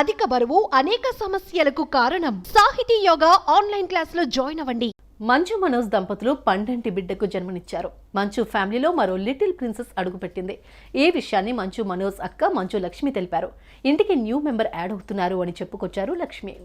అధిక బరువు అనేక సమస్యలకు కారణం. సాహితీ యోగా ఆన్లైన్ క్లాసులో జాయిన్ అవ్వండి. మంచు మనోజ్ దంపతులు పండంటి బిడ్డకు జన్మనిచ్చారు. మంచు ఫ్యామిలీలో మరో లిటిల్ ప్రిన్సెస్ అడుగుపెట్టింది. ఈ విషయాన్ని మంచు మనోజ్ అక్క మంచు లక్ష్మి తెలిపారు. ఇంటికి న్యూ మెంబర్ యాడ్ అవుతున్నారు అని చెప్పుకొచ్చారు లక్ష్మి.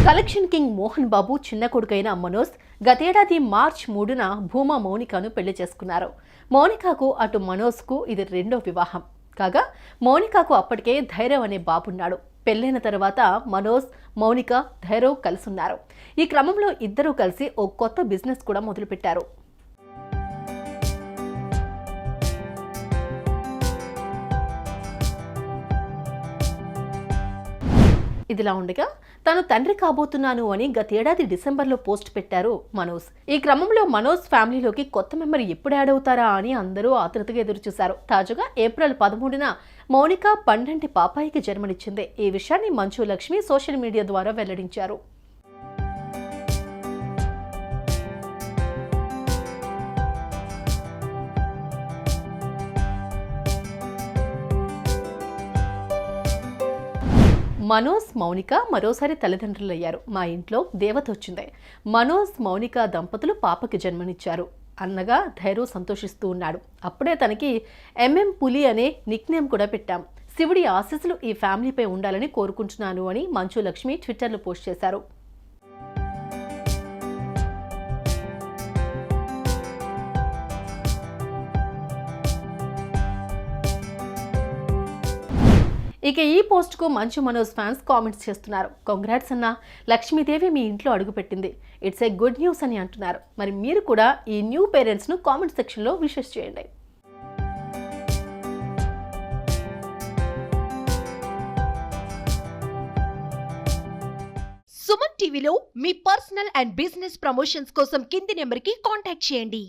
కలెక్షన్ కింగ్ మోహన్ బాబు చిన్న కొడుకైన మనోజ్ గతేడాది మార్చ్ 3న భూమా మౌనికను పెళ్లి చేసుకున్నారు. మౌనికకు అటు మనోజ్కు ఇది రెండో వివాహం కాగా మౌనికకు అప్పటికే ధైర్యం అనే బాబున్నాడు. పెళ్లైన తర్వాత మనోజ్, మౌనిక, ధైర్యం కలిసున్నారు. ఈ క్రమంలో ఇద్దరూ కలిసి ఓ కొత్త బిజినెస్ కూడా మొదలుపెట్టారు. ఇదిలా ఉండగా తాను తండ్రి కాబోతున్నాను అని గతేడాది డిసెంబర్లో పోస్ట్ పెట్టారు మనోజ్. ఈ క్రమంలో మనోజ్ ఫ్యామిలీలోకి కొత్త మెంబర్ ఎప్పుడు యాడ్ అవుతారా అని అందరూ ఆతృతగా ఎదురుచూశారు. తాజాగా ఏప్రిల్ 13న మౌనిక పండంటి పాపాయికి జన్మనిచ్చింది. ఈ విషయాన్ని మంచు లక్ష్మి సోషల్ మీడియా ద్వారా వెల్లడించారు. మనోజ్, మౌనిక మరోసారి తల్లిదండ్రులయ్యారు. మా ఇంట్లో దేవత వచ్చింది. మనోజ్, మౌనిక దంపతులు పాపకి జన్మనిచ్చారు అన్నగా ధైర్యం సంతోషిస్తూ ఉన్నాడు. అప్పుడే తనకి ఎంఎం పులి అనే నిక్నేమ్ కూడా పెట్టాం. శివుడి ఆశీస్సులు ఈ ఫ్యామిలీపై ఉండాలని కోరుకుంటున్నాను అని మంచు లక్ష్మి ట్విట్టర్లో పోస్ట్ చేశారు. ఇక ఈ పోస్ట్కు మంచు మనోజ్ ఫ్యాన్స్ కామెంట్స్ చేస్తున్నారు. కంగ్రాట్స్ అన్న, లక్ష్మీదేవి మీ ఇంట్లో అడుగుపెట్టింది, ఇట్స్ ఏ గుడ్ న్యూస్ అని అంటున్నారు. మరి మీరు కూడా ఈ న్యూ పేరెంట్స్ను కామెంట్ సెక్షన్లో విషెస్ చేయండి. సుమన్ టీవీలో మీ పర్సనల్ అండ్ బిజినెస్ ప్రమోషన్స్ కోసం కింది నెంబర్కి కాంటాక్ట్ చేయండి.